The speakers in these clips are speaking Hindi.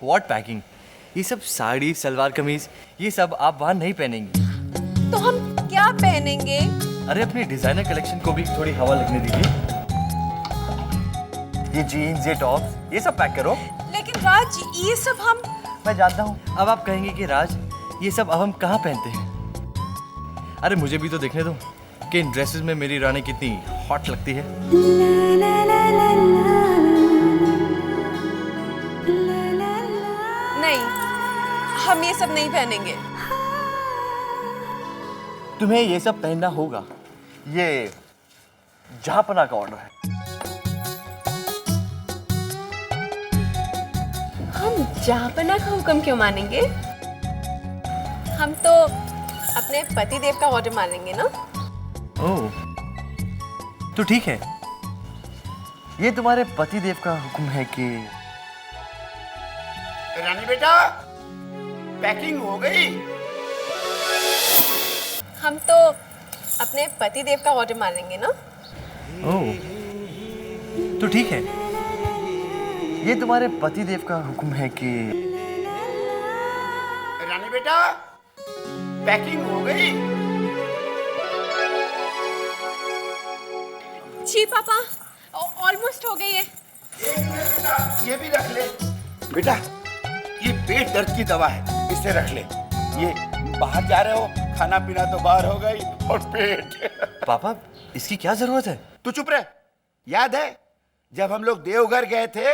What packing? ये सब साड़ी सलवार कमीज ये सब आप वहाँ नहीं पहनेंगी। तो हम क्या पहनेंगे? अरे अपनी डिजाइनर कलेक्शन को भी थोड़ी हवा लगने दीजिए। ये जीन्स ये टॉप्स ये सब पैक करो। लेकिन राज ये सब हम... मैं जानता हूँ अब आप कहेंगे कि राज ये सब अब हम कहाँ पहनते हैं। अरे मुझे भी तो देखने दो कि इन ड्रेसेस में मेरी रानी कितनी हॉट लगती है। नहीं, हम ये सब नहीं पहनेंगे। तुम्हें ये सब पहनना होगा। ये जहाँपना का ऑर्डर है। हम जहाँपना का हुक्म क्यों मानेंगे? हम तो अपने पति देव का ऑर्डर मानेंगे ना। ओह, तो ठीक है। ये तुम्हारे पति देव का हुक्म है कि रानी बेटा पैकिंग हो गई। हम तो अपने पति देव का ऑर्डर मानेंगे ना। ओह, तो ठीक है। ये तुम्हारे पति देव का हुक्म है कि रानी बेटा पैकिंग हो गई। जी पापा, ऑलमोस्ट हो गई है। ये भी रख ले बेटा, ये पेट दर्द की दवा है, इसे रख ले। ये बाहर जा रहे हो, खाना पीना तो बाहर हो गई और पेट। पापा इसकी क्या जरूरत है? तू चुप रह। याद है जब हम लोग देवघर गए थे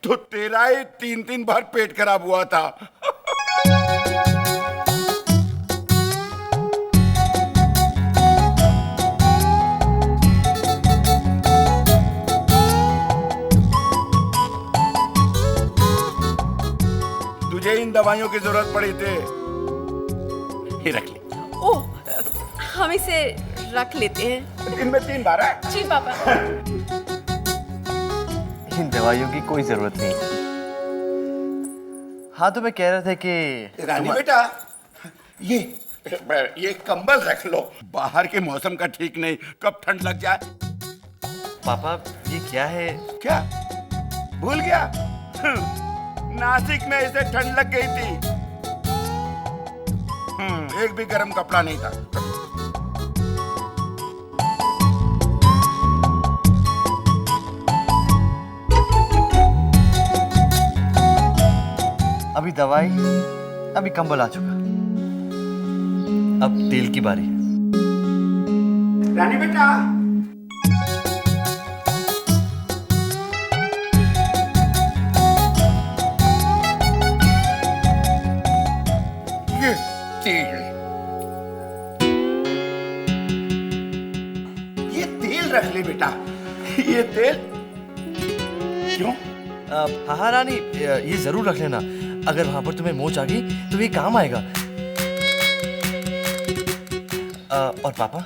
तो तेरा ही 3 बार पेट खराब हुआ था। तुझे इन दवाइयों की जरूरत पड़ी थी, ये रख ले। ओह, हम इसे रख लेते हैं। दिन में 3 बार है। जी पापा। इन दवाइयों की कोई जरूरत नहीं है। हाँ तो मैं कह रहा था कि रानी बेटा ये कंबल रख लो, बाहर के मौसम का ठीक नहीं, कब ठंड लग जाए। पापा ये क्या है? क्या भूल गया? नासिक में इसे ठंड लग गई थी। एक भी गर्म कपड़ा नहीं था। अभी दवाई अभी कंबल आ चुका, अब तेल की बारी है। रानी बेटा ये तेल, ये तेल रख ले बेटा। ये तेल क्यों? हाँ रानी ये जरूर रख लेना। अगर वहां पर तुम्हें मोच आ गई तो ये काम आएगा। और पापा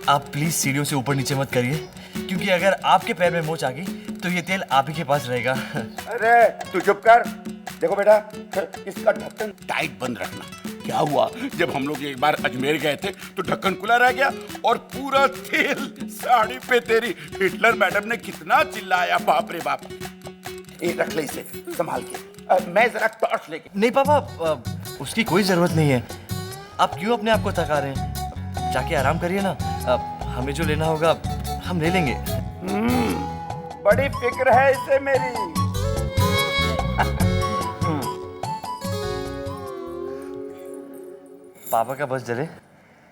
आप प्लीज सीढ़ियों से ऊपर नीचे मत करिए, क्योंकि अगर आपके पैर में मोच आ गई तो ये तेल आप ही के पास रहेगा। अरे तू चुप कर। देखो बेटा इसका ढक्कन टाइट बंद रखना। क्या हुआ जब हम लोग एक बार अजमेर गए थे तो ढक्कन खुला रह गया और पूरा तेल साड़ी पे तेरी। हिटलर मैडम ने कितना चिल्लाया, बाप रे बाप। ये रख ले इसे संभाल के। मैं जरा टॉर्च लेके। नहीं पापा उसकी कोई जरूरत नहीं है। आप क्यों अपने आप को थका रहे हैं? जाके आराम करिए ना। हमें जो लेना होगा हम ले लेंगे। बड़ी फिक्र है इसे मेरी। पापा का बस जले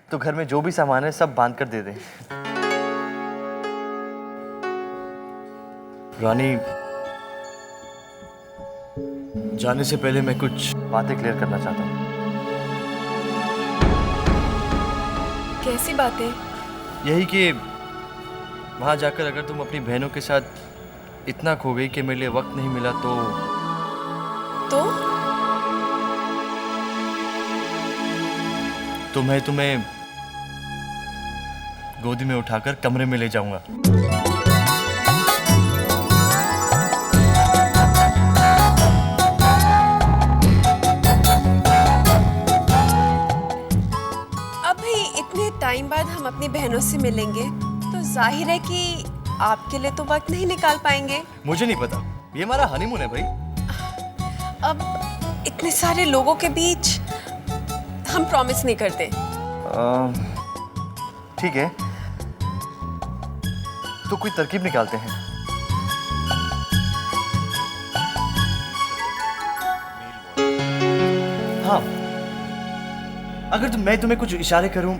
तो घर में जो भी सामान है सब बांध कर दे दें। रानी जाने से पहले मैं कुछ बातें क्लियर करना चाहता हूँ। कैसी बातें? यही कि वहां जाकर अगर तुम अपनी बहनों के साथ इतना खो गई कि मेरे लिए वक्त नहीं मिला तो मैं तुम्हें गोदी में उठाकर कमरे में ले जाऊंगा। अभी इतने टाइम बाद हम अपनी बहनों से मिलेंगे तो जाहिर है कि आपके लिए तो वक्त नहीं निकाल पाएंगे। मुझे नहीं पता, ये हमारा हनीमून है भाई। अब इतने सारे लोगों के बीच हम प्रॉमिस नहीं करते। ठीक है, तो कोई तरकीब निकालते हैं। हाँ, अगर मैं तुम्हें कुछ इशारे करूं,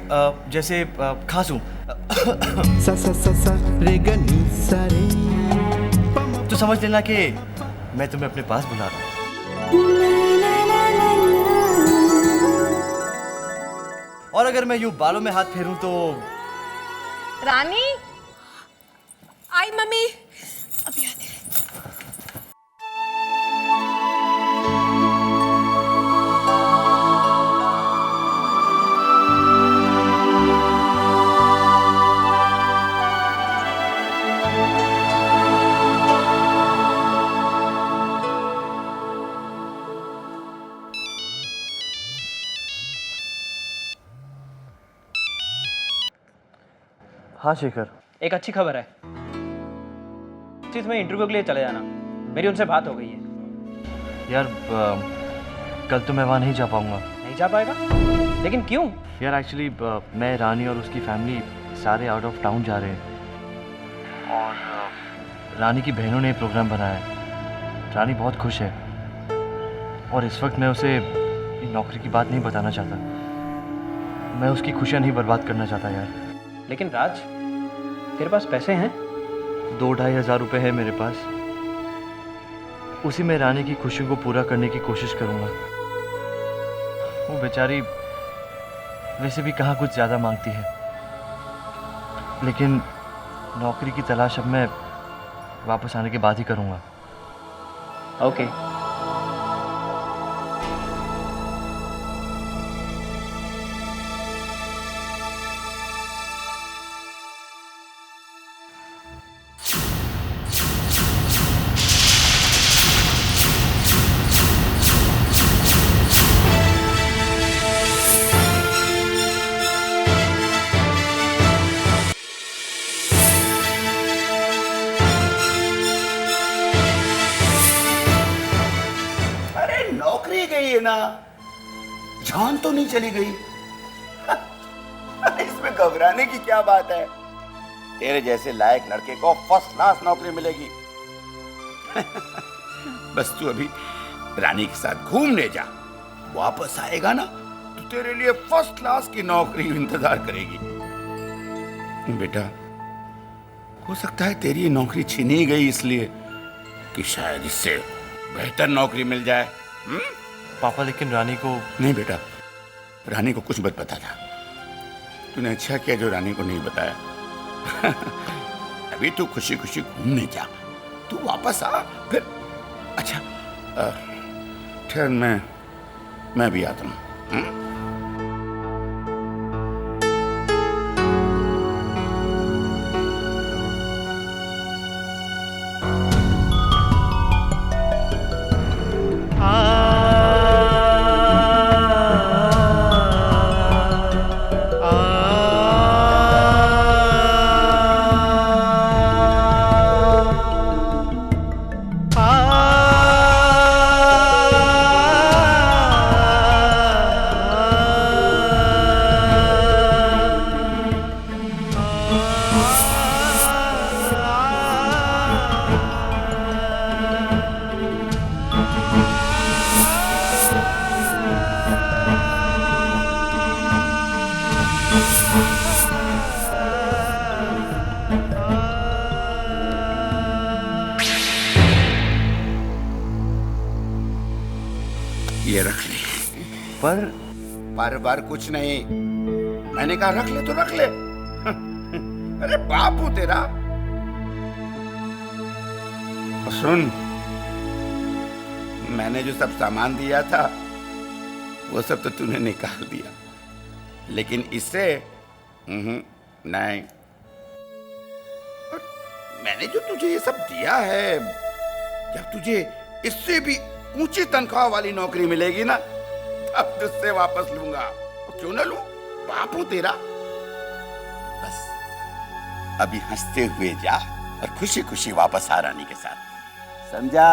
जैसे खांसूं, सा सा सा सा रे ग नी सा रे। तो समझ लेना कि मैं तुम्हें अपने पास बुला रहा हूं। और अगर मैं यूं बालों में हाथ फेरूं तो रानी, आई मम्मी, अभी आते हैं। हाँ शेखर, एक अच्छी खबर है, तुम्हें इंटरव्यू के लिए चले जाना, मेरी उनसे बात हो गई है। यार कल तो मैं वहाँ नहीं जा पाऊँगा। नहीं जा पाएगा? लेकिन क्यों? यार एक्चुअली मैं, रानी और उसकी फैमिली सारे आउट ऑफ टाउन जा रहे हैं और रानी की बहनों ने प्रोग्राम बनाया है। रानी बहुत खुश है और इस वक्त मैं उसे नौकरी की बात नहीं बताना चाहता। मैं उसकी खुशियाँ नहीं बर्बाद करना चाहता यार। लेकिन राज, तेरे पास पैसे हैं? 2-2.5 हज़ार रुपये है मेरे पास। उसी में रानी की खुशियों को पूरा करने की कोशिश करूँगा। वो बेचारी वैसे भी कहाँ कुछ ज़्यादा मांगती है, लेकिन नौकरी की तलाश अब मैं वापस आने के बाद ही करूँगा। ओके। नौकरी गई है ना, जान तो नहीं चली गई। इसमें घबराने की क्या बात है? तेरे जैसे लायक लड़के को फर्स्ट क्लास नौकरी मिलेगी। बस तू अभी रानी के साथ घूमने जा, वापस आएगा ना तो तेरे लिए फर्स्ट क्लास की नौकरी इंतजार करेगी। बेटा, हो सकता है तेरी ये नौकरी छीनी गई इसलिए कि शायद इससे बेहतर नौकरी मिल जाए। पापा, लेकिन रानी को... नहीं बेटा, रानी को कुछ मत बता था। तूने अच्छा किया जो रानी को नहीं बताया। अभी तू खुशी खुशी घूमने जा, तू वापस आ फिर। अच्छा ठहर, मैं भी आता हूँ। ये रख ले। पर बार कुछ नहीं, मैंने कहा रख ले तो रख ले। अरे बापू तेरा। और सुन, मैंने जो सब सामान दिया था वो सब तो तूने निकाल दिया, लेकिन इससे नहीं। और मैंने जो तुझे ये सब दिया है, जब तुझे इससे भी ऊंची तनख्वाह वाली नौकरी मिलेगी ना, अब तुझसे वापस लूंगा। क्यों ना लूं, बापू तेरा। बस अभी हंसते हुए जा और खुशी खुशी वापस आ रानी के साथ, समझा?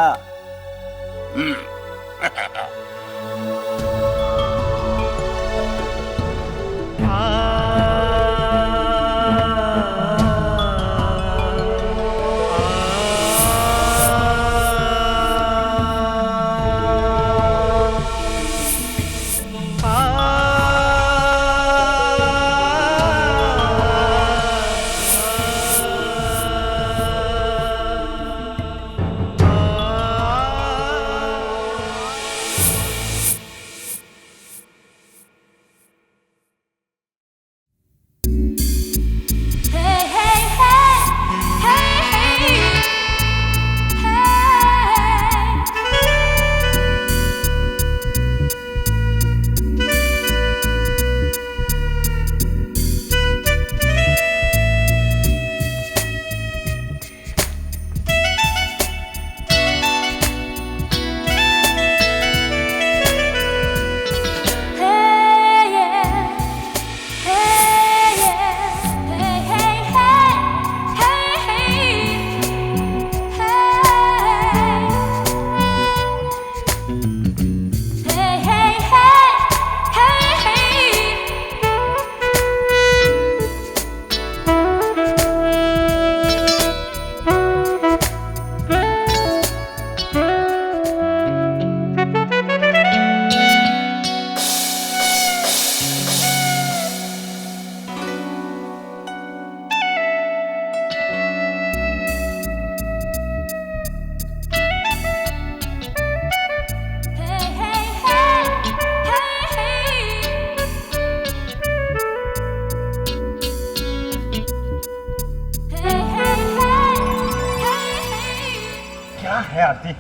है आरती?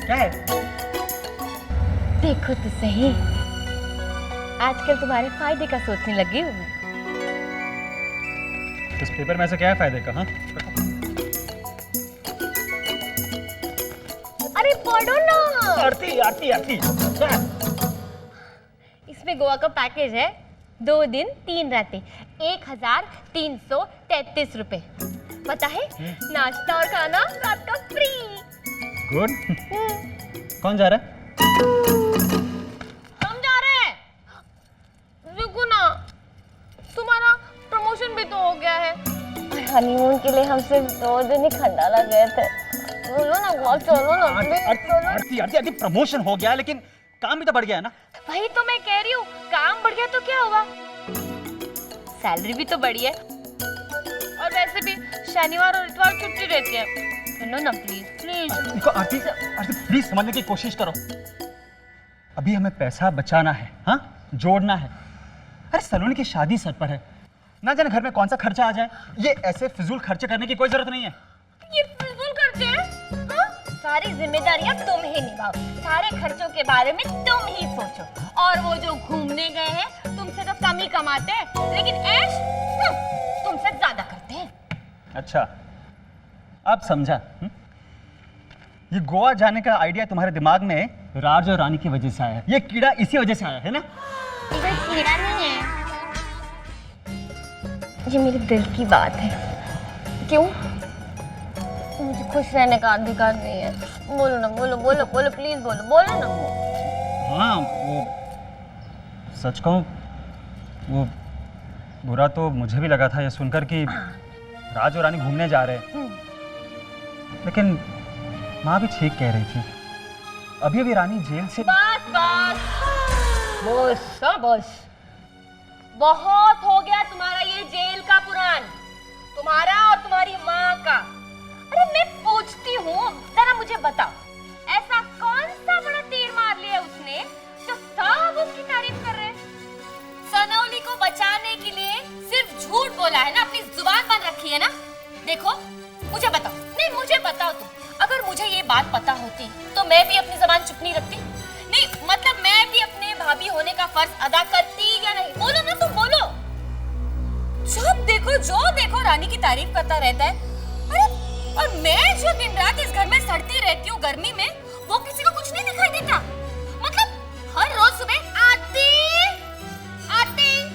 क्या है? देखो तो सही, आजकल तुम्हारे फायदे का सोचने लगी हूँ मैं। इस पेपर में ऐसा क्या है फायदे का? हाँ, अरे पढ़ो ना। आरती आरती आरती, क्या? इसमें गोवा का पैकेज है, 2 दिन 3 रातें, 1333 रुपए। पता है, नाश्ता और खाना रात का फ्री। गुड। कौन जा रहा है? हम जा रहे हैं। रुको ना, तुम्हारा प्रमोशन भी तो हो गया है। हनीमून के लिए हम सिर्फ 2 दिन ही खंडाला गए थे। बोलो ना, बहुत चलो ना। आरती आरती आरती, प्रमोशन हो गया लेकिन काम भी तो बढ़ गया है ना। वही तो मैं कह रही हूँ, काम बढ़ गया तो क्या हुआ, सैलरी भी तो बढ़ी है। और वैसे भी शनिवार और इतवार छुट्टी रहती है। सुनो ना प्लीज प्लीज। देखो आरती, आरती प्लीज समझने की कोशिश करो। अभी हमें पैसा बचाना है, हाँ, जोड़ना है। अरे सलोनी की शादी सर पर है, ना जाने घर में कौन सा खर्चा आ जाए। ये ऐसे फिजूल खर्चे करने की कोई जरूरत नहीं है। ये फिजूल खर्चे हैं? हाँ? सारी जिम्मेदारियां तुम ही निभाओ, सारे खर्चों के बारे में तुम ही सोचो। और वो जो घूमने गए हैं, तुमसे तो कम ही कमाते हैं, लेकिन ऐश तुमसे ज्यादा करते हैं। अच्छा, अब समझा। ये गोवा जाने का आइडिया तुम्हारे दिमाग में राज और रानी की वजह से आया है। ये कीड़ा इसी वजह से आया है ना? ये कीड़ा नहीं है, ये मेरे दिल की बात है। क्यों? मुझे खुश रहने का अधिकार नहीं है। बोलो ना, बोलो बोलो बोलो, प्लीज बोलो, बोलो ना। हाँ, वो सच कहूँ, वो बुरा तो मुझे भी लगा था ये सुनकर कि राज और रानी घूमने जा रहे हैं। लेकिन माँ भी ठीक कह रही थी। अभी अभी रानी जेल से। बस बस बस बस, बहुत हो गया तुम्हारा ये जेल का पुराण, तुम्हारा और तुम्हारी माँ का। अरे मैं पूछती हूँ, जरा मुझे बताओ, ऐसा कौन सा बड़ा तीर मार लिया उसने जो सब उसकी तारीफ कर रहे हैं? सनौली को बचाने के लिए सिर्फ झूठ बोला है ना, अपनी जुबान बंद रखी है ना। देखो मुझे बताओ, नहीं मुझे बताओ तुम, अगर मुझे ये बात पता होती तो मैं भी अपनी जुबान चुप नहीं रखती। नहीं मतलब मैं भी अपने भाभी होने का फर्ज अदा करती या नहीं? बोलो ना तुम, बोलो। जब देखो जो देखो रानी की तारीफ करता रहता है। अरे और मैं जो दिन रात इस घर में सड़ती रहती हूँ गर्मी में, वो किसी को कुछ नहीं दिखाई देता? मतलब हर रोज सुबह आती आती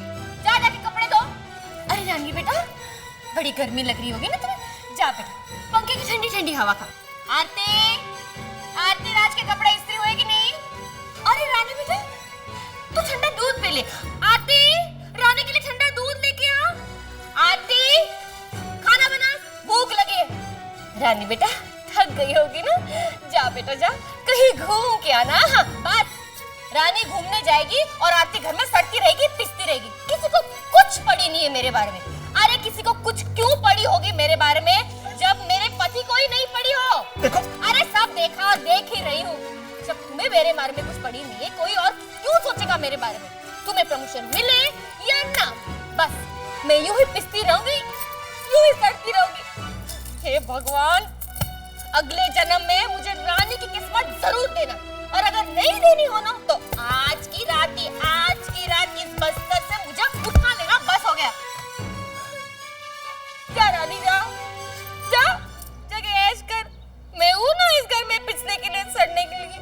जा जाके कपड़े धो। अरे रानी बेटा, बड़ी गर्मी लग रही होगी ना तुम्हें, जा बेटा पंखे हवा खा। आरती, आरती, राज के कपड़े इस्त्री हुए कि नहीं? अरे रानी बेटा, तू ठंडा दूध पी ले। आरती, रानी के लिए ठंडा दूध लेके आ। आरती, खाना बना, भूख लगी है। रानी बेटा थक गई होगी ना, जा बेटा जा, कहीं घूम के आना। हाँ बस, रानी घूमने जाएगी और आरती घर में सड़ती रहेगी, पिसती रहेगी। किसी को कुछ पड़ी नहीं है मेरे बारे में। अरे किसी को कुछ क्यों पड़ी होगी मेरे बारे में, जब मेरे पति को ही नहीं पड़ी हो। देखो, अरे सब देखा और देख ही रही हूँ। जब तुम्हें मेरे बारे में कुछ पड़ी नहीं है, कोई और क्यों सोचेगा मेरे बारे में? तुम्हें प्रमोशन मिले या ना, बस मैं यूं ही पिसती रहूंगी, यूं ही सड़ती रहूंगी। हे भगवान, अगले जन्म में मुझे रानी की किस्मत जरूर देना, और अगर नहीं देनी हो ना तो आज की रात इस बस्तर से मुझे उठा लेना, बस हो गया। जा रानी जा, जा जगह ऐश कर। मैं हूं ना इस घर में पिसने के लिए, सड़ने के लिए।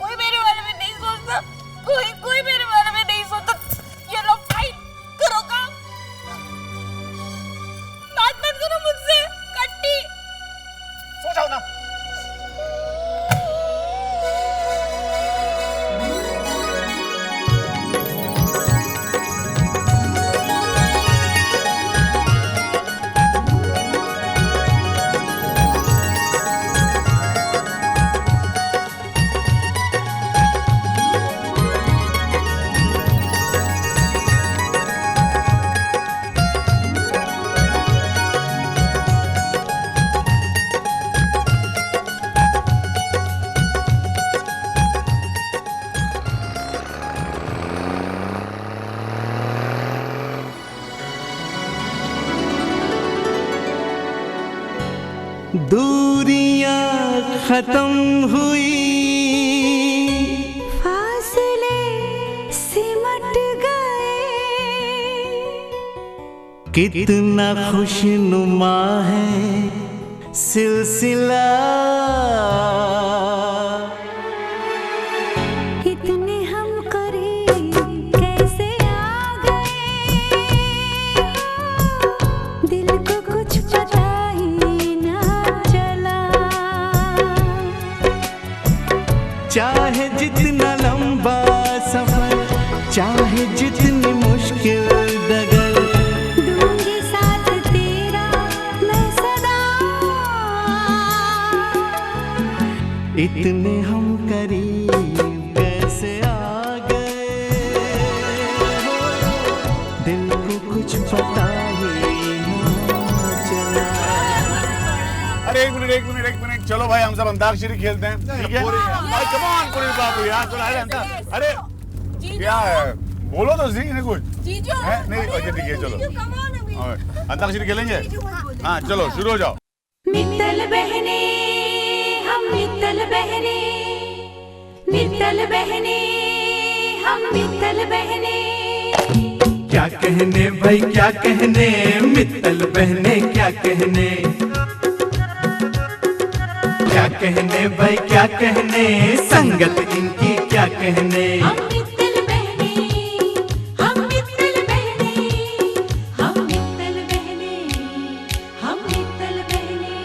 कोई मेरे बारे में नहीं सोचता, कोई मेरे बारे में नहीं सोचता। ये लोग फाइट करो काम, बात मत करो मुझसे, कट्टी सो जाओ ना। दूरियां खत्म हुई, फासले सिमट गए, कितना खुशनुमा है सिलसिला, इतने हम करीब कैसे आ गए, दिल को कुछ पता ही ना चला। चाहे जितना लंबा सफर, चाहे जितनी मुश्किल डगर, दूंगी साथ तेरा मैं सदा, इतने हम करीब कैसे आ गए, दिल को कुछ पता ही ना चला। अरे एक मिनट, चलो भाई हम सब अंताक्षरी खेलते हैं, ठीक है? भाई कम ऑन पुनीत बाबू यार, थोड़ा अरे क्या है, बोलो तो सही नहीं कुछ है? नहीं, अच्छा ठीक है, चलो अंताक्षरी खेलेंगे। हाँ चलो शुरू हो जाओ। मित्तल बहने हम मित्तल बहने, मित्तल बहने हम मित्तल बहने, क्या कहने भाई क्या कहने, मित्तल बहने क्या कहने, क्या कहने भाई क्या कहने, संगत इनकी क्या कहने। हम मित्तल बहने, हम मित्तल बहने, हम मित्तल बहने, हम मित्तल बहने।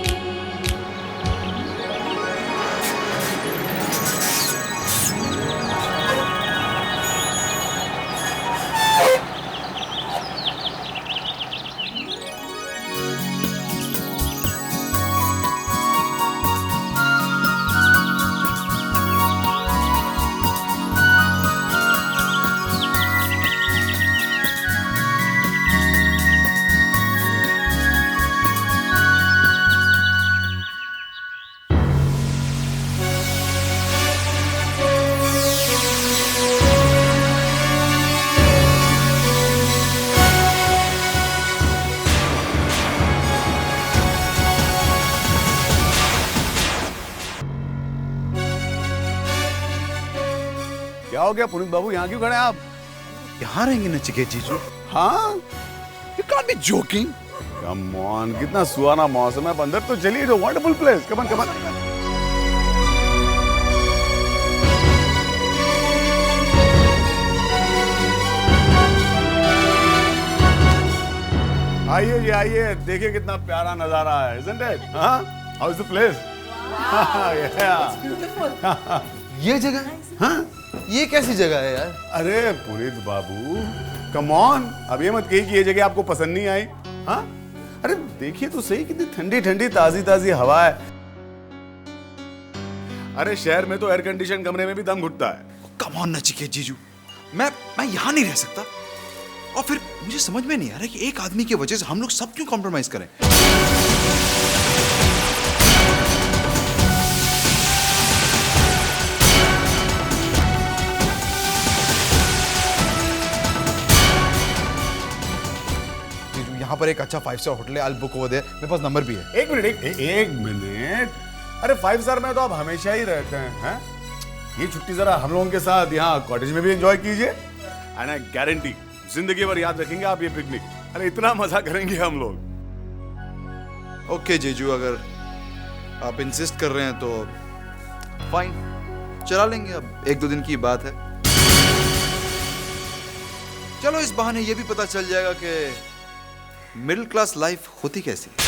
क्या हो गया पुनीत बाबू, यहाँ क्यों खड़े हैं आप? यहाँ रहेंगे नचिकेत जीजू? हाँ, you can't be joking. Come on, कितना सुहाना मौसम है, अंदर तो चलिए, it's a wonderful place. Come on. आइए जी आइए, देखिए कितना प्यारा नजारा है, isn't it? हाँ? How is the place? ये जगह, हाँ ये कैसी जगह है यार? अरे पुनीत बाबू, कम ऑन, अब ये मत कहिए कि ये जगह आपको पसंद नहीं आई। हाँ, अरे देखिए तो सही, कितनी ठंडी ठंडी ताजी ताजी हवा है। अरे शहर में तो एयर कंडीशन कमरे में भी दम घुटता है। कम ऑन नचिकेत जीजू, मैं यहाँ नहीं रह सकता। और फिर मुझे समझ में नहीं आ रहा कि एक आदमी की वजह से हम लोग सब क्यों कॉम्प्रोमाइज करें। जीजू यहाँ पर एक अच्छा 5 स्टार होटल है, I will book over there, मेरे पास नंबर भी है। एक मिनट, एक मिनट, अरे 5 स्टार में तो आप हमेशा ही रहते हैं। ये छुट्टी जरा हम लोगों के साथ यहाँ कॉटेज में भी एंजॉय कीजिए, एंड आई गारंटी जिंदगी भर याद रखेंगे आप ये पिकनिक। अरे इतना मजा करेंगे हम लोग। ओके जीजू, अगर आप इंसिस्ट कर रहे हैं तो फाइन, चला लेंगे। अब 1-2 दिन की बात है। चलो इस बहाने ये भी पता चल जाएगा कि मिडिल क्लास लाइफ होती कैसी है।